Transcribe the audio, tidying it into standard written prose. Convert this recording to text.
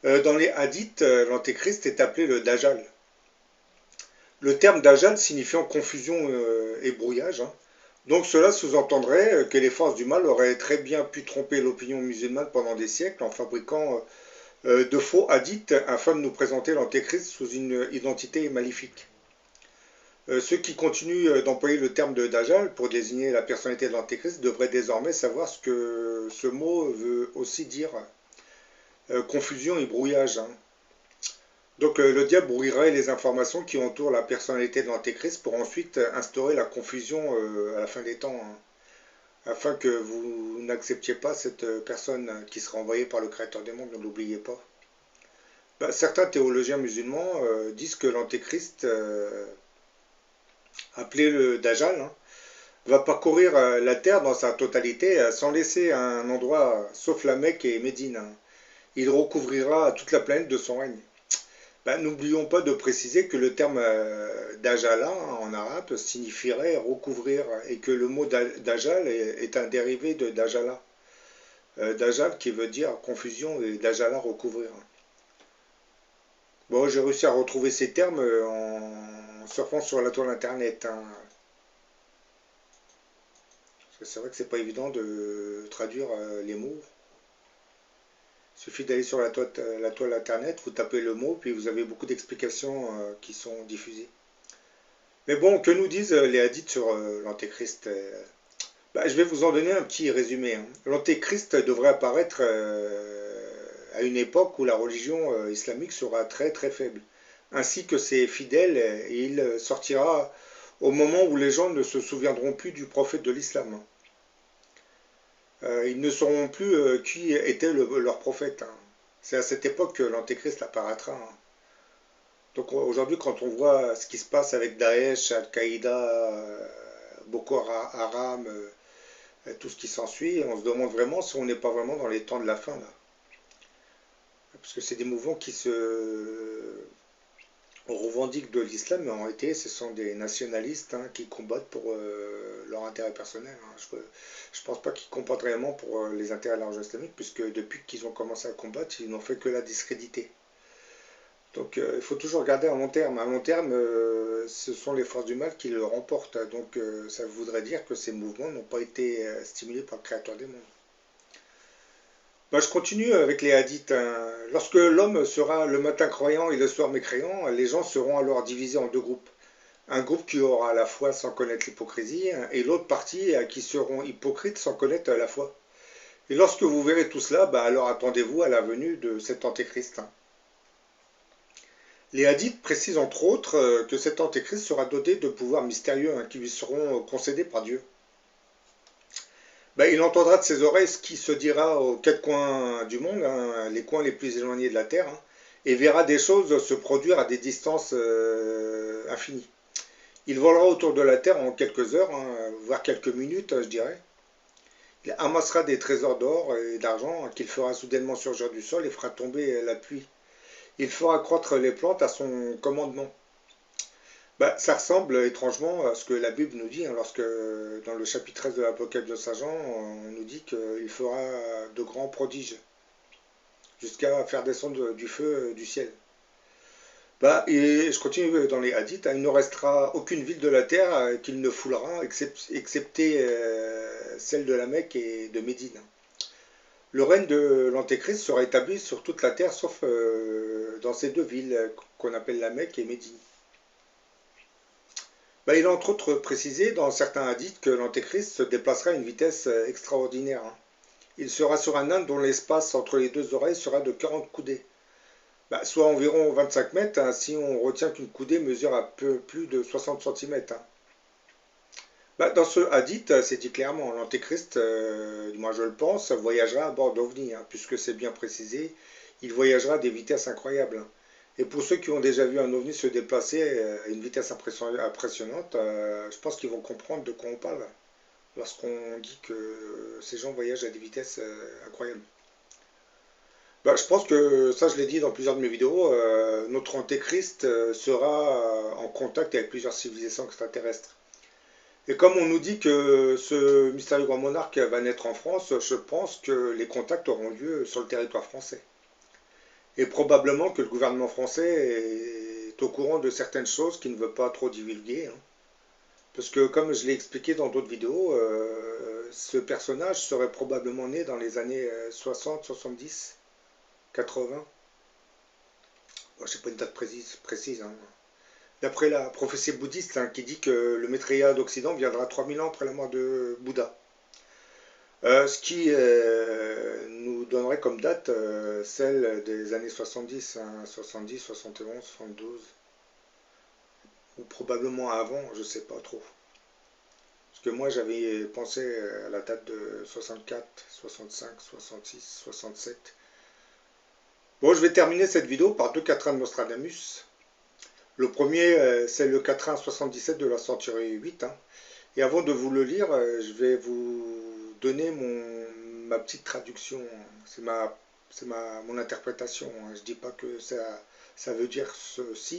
Dans les hadiths, l'antéchrist est appelé le Dajjal. Le terme Dajjal signifiant confusion et brouillage, hein. Donc cela sous-entendrait que les forces du mal auraient très bien pu tromper l'opinion musulmane pendant des siècles en fabriquant de faux hadiths afin de nous présenter l'antéchrist sous une identité maléfique. Ceux qui continuent d'employer le terme de Dajjal pour désigner la personnalité de l'antéchrist devraient désormais savoir ce que ce mot veut aussi dire, confusion et brouillage, hein. Donc le diable brouillerait les informations qui entourent la personnalité de l'antéchrist pour ensuite instaurer la confusion à la fin des temps, hein, afin que vous n'acceptiez pas cette personne qui sera envoyée par le Créateur des mondes, ne l'oubliez pas. Bah, certains théologiens musulmans disent que l'antéchrist, appelé le Dajjal, hein, va parcourir la terre dans sa totalité sans laisser un endroit sauf la Mecque et Médine, hein. Il recouvrira toute la planète de son règne. Bah, n'oublions pas de préciser que le terme Dajjala en arabe signifierait recouvrir et que le mot Dajjal est un dérivé de Dajjala. Dajjal qui veut dire confusion et Dajjala recouvrir. Bon, j'ai réussi à retrouver ces termes en surfant sur la toile internet, hein. C'est vrai que c'est pas évident de traduire les mots. Il suffit d'aller sur la toile internet, vous tapez le mot, puis vous avez beaucoup d'explications qui sont diffusées. Mais bon, que nous disent les hadiths sur l'antéchrist? Bah, je vais vous en donner un petit résumé, hein. L'antéchrist devrait apparaître à une époque où la religion islamique sera très très faible, ainsi que ses fidèles, et il sortira au moment où les gens ne se souviendront plus du prophète de l'islam. Ils ne sauront plus qui était leur prophète, hein. C'est à cette époque que l'antéchrist apparaîtra, hein. Donc aujourd'hui, quand on voit ce qui se passe avec Daesh, Al-Qaïda, Boko Haram, tout ce qui s'ensuit, on se demande vraiment si on n'est pas vraiment dans les temps de la fin, là. Parce que c'est des mouvements qui se revendiquent de l'islam, mais en réalité, ce sont des nationalistes, hein, qui combattent pour leur intérêt personnel, hein. Je ne pense pas qu'ils combattent réellement pour les intérêts de l'argent islamique, puisque depuis qu'ils ont commencé à combattre, ils n'ont fait que la discréditer. Donc il faut toujours regarder à long terme. À long terme, ce sont les forces du mal qui le remportent. Donc ça voudrait dire que ces mouvements n'ont pas été stimulés par le Créateur des mondes. Bah, je continue avec les hadiths, hein. Lorsque l'homme sera le matin croyant et le soir mécréant, les gens seront alors divisés en deux groupes. Un groupe qui aura la foi sans connaître l'hypocrisie, hein, et l'autre partie qui seront hypocrites sans connaître la foi. Et lorsque vous verrez tout cela, bah, alors attendez-vous à la venue de cet antéchrist, hein. Les hadiths précisent entre autres que cet antéchrist sera doté de pouvoirs mystérieux, hein, qui lui seront concédés par Dieu. Ben, il entendra de ses oreilles ce qui se dira aux quatre coins du monde, hein, les coins les plus éloignés de la terre, hein, et verra des choses se produire à des distances infinies. Il volera autour de la terre en quelques heures, hein, voire quelques minutes, je dirais. Il amassera des trésors d'or et d'argent, hein, qu'il fera soudainement surgir du sol et fera tomber la pluie. Il fera croître les plantes à son commandement. Bah, ça ressemble étrangement à ce que la Bible nous dit, hein, lorsque dans le chapitre 13 de l'Apocalypse de Saint Jean, on nous dit qu'il fera de grands prodiges, jusqu'à faire descendre du feu du ciel. Bah, et je continue dans les hadiths, hein, il ne restera aucune ville de la terre qu'il ne foulera, excepté celle de la Mecque et de Médine. Le règne de l'Antéchrist sera établi sur toute la terre, sauf dans ces deux villes qu'on appelle la Mecque et Médine. Bah, il a entre autres précisé dans certains hadiths que l'Antéchrist se déplacera à une vitesse extraordinaire, hein. Il sera sur un âne dont l'espace entre les deux oreilles sera de 40 coudées, bah, soit environ 25 mètres, hein, si on retient qu'une coudée mesure un peu plus de 60 cm, hein. Bah, dans ce hadith, c'est dit clairement, l'Antéchrist, moi je le pense, voyagera à bord d'OVNI, hein, puisque c'est bien précisé, il voyagera à des vitesses incroyables, hein. Et pour ceux qui ont déjà vu un ovni se déplacer à une vitesse impressionnante, je pense qu'ils vont comprendre de quoi on parle lorsqu'on dit que ces gens voyagent à des vitesses incroyables. Bah, je pense que ça, je l'ai dit dans plusieurs de mes vidéos, notre antéchrist sera en contact avec plusieurs civilisations extraterrestres. Et comme on nous dit que ce mystérieux grand monarque va naître en France, je pense que les contacts auront lieu sur le territoire français. Et probablement que le gouvernement français est au courant de certaines choses qu'il ne veut pas trop divulguer, hein. Parce que comme je l'ai expliqué dans d'autres vidéos, ce personnage serait probablement né dans les années 60, 70, 80. Bon, je sais pas une date précise, hein. D'après la prophétie bouddhiste, hein, qui dit que le Maitreya d'Occident viendra 3000 ans après la mort de Bouddha. Ce qui nous donnerait comme date celle des années 70, hein, 70, 71, 72, ou probablement avant, je sais pas trop. Parce que moi j'avais pensé à la date de 64, 65, 66, 67. Bon, je vais terminer cette vidéo par deux quatrains de Nostradamus. Le premier, c'est le quatrain 77 de la centurie 8, hein. Et avant de vous le lire, je vais vous donner ma petite traduction. C'est mon interprétation, hein. Je ne dis pas que ça veut dire ceci.